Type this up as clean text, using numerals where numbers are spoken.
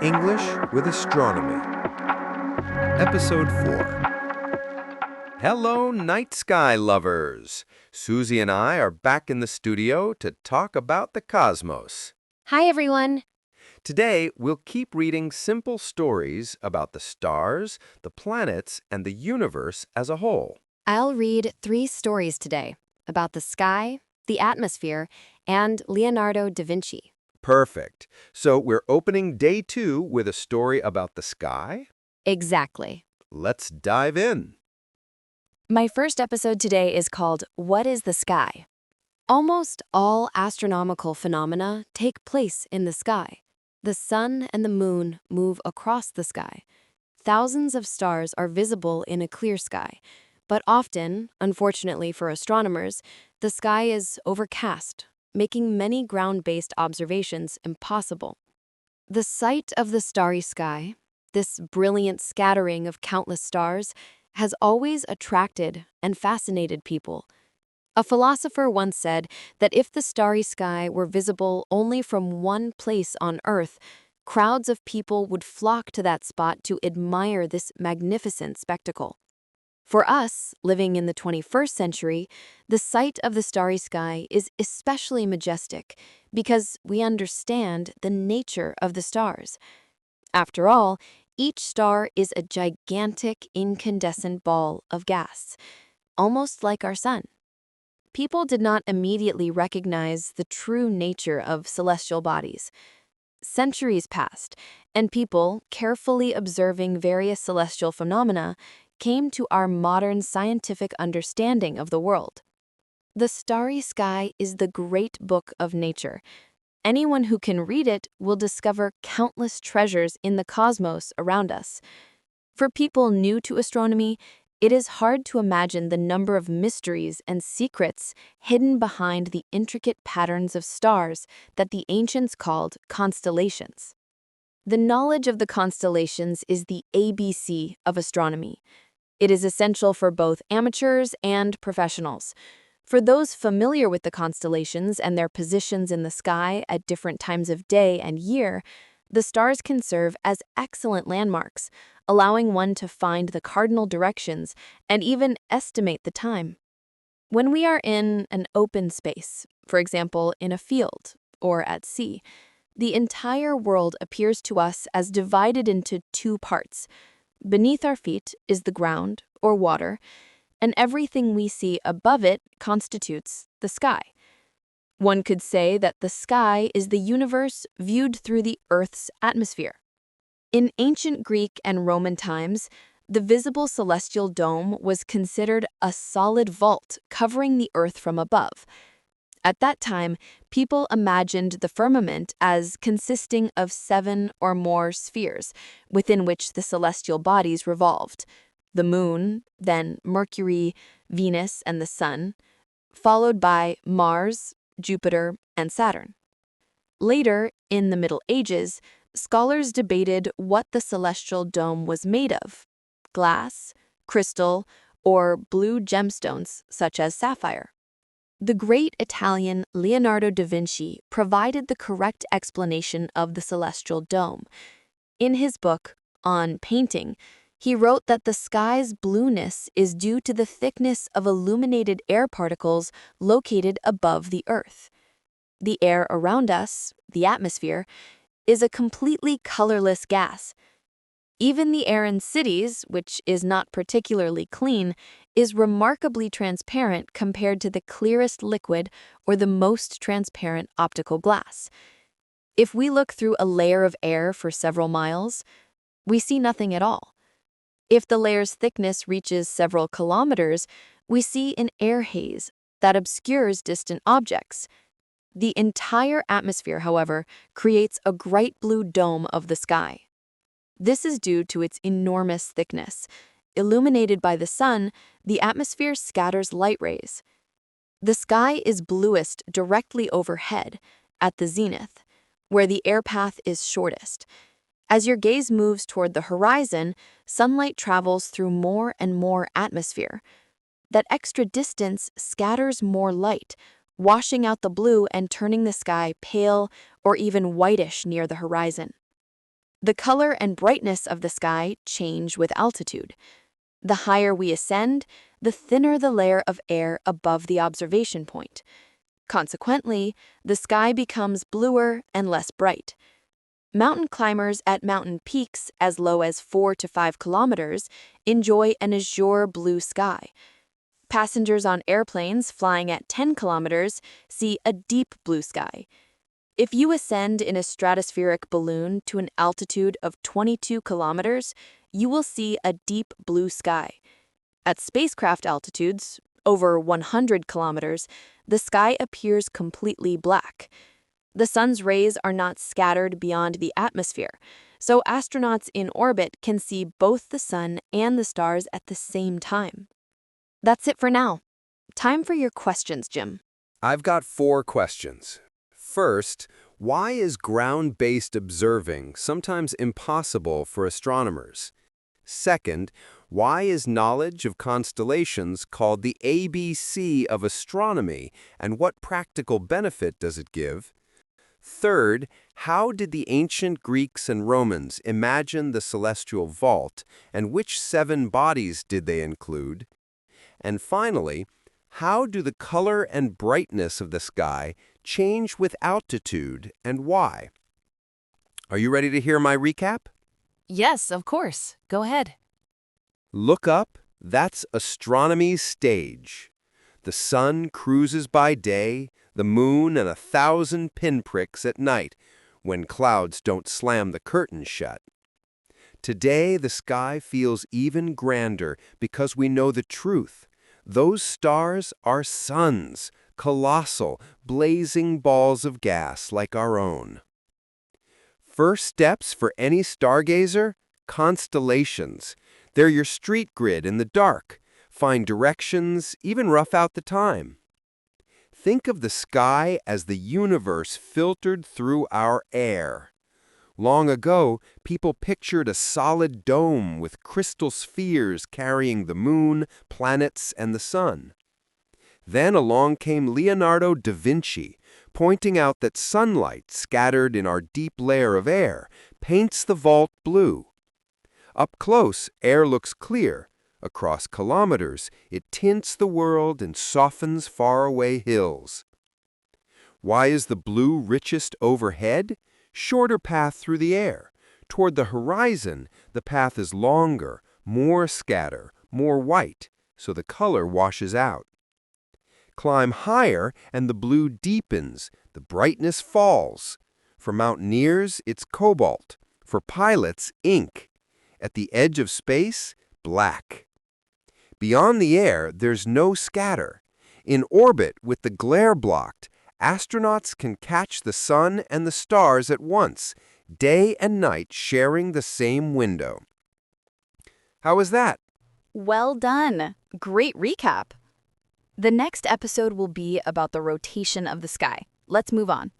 English with Astronomy, Episode 4. Hello, night sky lovers! Susie and I are back in the studio to talk about the cosmos. Hi, everyone. Today, we'll keep reading simple stories about the stars, the planets, and the universe as a whole. I'll read 3 stories today about the sky, the atmosphere, and Leonardo da Vinci. Perfect. So we're opening day 2 with a story about the sky. Exactly. Let's dive in. My first episode today is called What is the Sky? Almost all astronomical phenomena take place in the sky. The sun and the moon move across the sky. Thousands of stars are visible in a clear sky, but often, unfortunately for astronomers, the sky is overcast, making many ground-based observations impossible. The sight of the starry sky, this brilliant scattering of countless stars, has always attracted and fascinated people. A philosopher once said that if the starry sky were visible only from one place on Earth, crowds of people would flock to that spot to admire this magnificent spectacle. For us, living in the 21st century, the sight of the starry sky is especially majestic because we understand the nature of the stars. After all, each star is a gigantic incandescent ball of gas, almost like our sun. People did not immediately recognize the true nature of celestial bodies. Centuries passed, and people, carefully observing various celestial phenomena, came to our modern scientific understanding of the world. The starry sky is the great book of nature. Anyone who can read it will discover countless treasures in the cosmos around us. For people new to astronomy, it is hard to imagine the number of mysteries and secrets hidden behind the intricate patterns of stars that the ancients called constellations. The knowledge of the constellations is the ABC of astronomy. It is essential for both amateurs and professionals. For those familiar with the constellations and their positions in the sky at different times of day and year, the stars can serve as excellent landmarks, allowing one to find the cardinal directions and even estimate the time. When we are in an open space, for example, in a field or at sea, the entire world appears to us as divided into 2 parts. Beneath our feet is the ground, or water, and everything we see above it constitutes the sky. One could say that the sky is the universe viewed through the Earth's atmosphere. In ancient Greek and Roman times, the visible celestial dome was considered a solid vault covering the Earth from above. At that time, people imagined the firmament as consisting of 7 or more spheres, within which the celestial bodies revolved: the moon, then Mercury, Venus, and the sun, followed by Mars, Jupiter, and Saturn. Later, in the Middle Ages, scholars debated what the celestial dome was made of: glass, crystal, or blue gemstones such as sapphire. The great Italian Leonardo da Vinci provided the correct explanation of the celestial dome. In his book, On Painting, he wrote that the sky's blueness is due to the thickness of illuminated air particles located above the Earth. The air around us, the atmosphere, is a completely colorless gas. Even the air in cities, which is not particularly clean, is remarkably transparent compared to the clearest liquid or the most transparent optical glass. If we look through a layer of air for several miles, we see nothing at all. If the layer's thickness reaches several kilometers, we see an air haze that obscures distant objects. The entire atmosphere, however, creates a bright blue dome of the sky. This is due to its enormous thickness. Illuminated by the sun, the atmosphere scatters light rays. The sky is bluest directly overhead, at the zenith, where the air path is shortest. As your gaze moves toward the horizon, sunlight travels through more and more atmosphere. That extra distance scatters more light, washing out the blue and turning the sky pale or even whitish near the horizon. The color and brightness of the sky change with altitude. The higher we ascend, the thinner the layer of air above the observation point. Consequently, the sky becomes bluer and less bright. Mountain climbers at mountain peaks as low as 4 to 5 kilometers enjoy an azure blue sky. Passengers on airplanes flying at 10 kilometers see a deep blue sky. If you ascend in a stratospheric balloon to an altitude of 22 kilometers, you will see a deep blue sky. At spacecraft altitudes, over 100 kilometers, the sky appears completely black. The sun's rays are not scattered beyond the atmosphere, so astronauts in orbit can see both the sun and the stars at the same time. That's it for now. Time for your questions, Jim. I've got 4 questions. First, why is ground-based observing sometimes impossible for astronomers? Second, why is knowledge of constellations called the ABC of astronomy, and what practical benefit does it give? Third, how did the ancient Greeks and Romans imagine the celestial vault, and which 7 bodies did they include? And finally, how do the color and brightness of the sky change with altitude, and why? Are you ready to hear my recap? Yes, of course. Go ahead. Look up, that's astronomy's stage. The sun cruises by day, the moon and 1,000 pinpricks at night, when clouds don't slam the curtains shut. Today, the sky feels even grander because we know the truth. Those stars are suns, colossal, blazing balls of gas like our own. First steps for any stargazer? Constellations. They're your street grid in the dark. Find directions, even rough out the time. Think of the sky as the universe filtered through our air. Long ago, people pictured a solid dome with crystal spheres carrying the moon, planets, and the sun. Then along came Leonardo da Vinci, pointing out that sunlight scattered in our deep layer of air paints the vault blue. Up close, air looks clear. Across kilometers, it tints the world and softens faraway hills. Why is the blue richest overhead? Shorter path through the air. Toward the horizon, the path is longer, more scatter, more white, so the color washes out. Climb higher and the blue deepens, the brightness falls. For mountaineers, it's cobalt. For pilots, ink. At the edge of space, black. Beyond the air, there's no scatter. In orbit, with the glare blocked, astronauts can catch the sun and the stars at once, day and night sharing the same window. How was that? Well done. Great recap. The next episode will be about the rotation of the sky. Let's move on.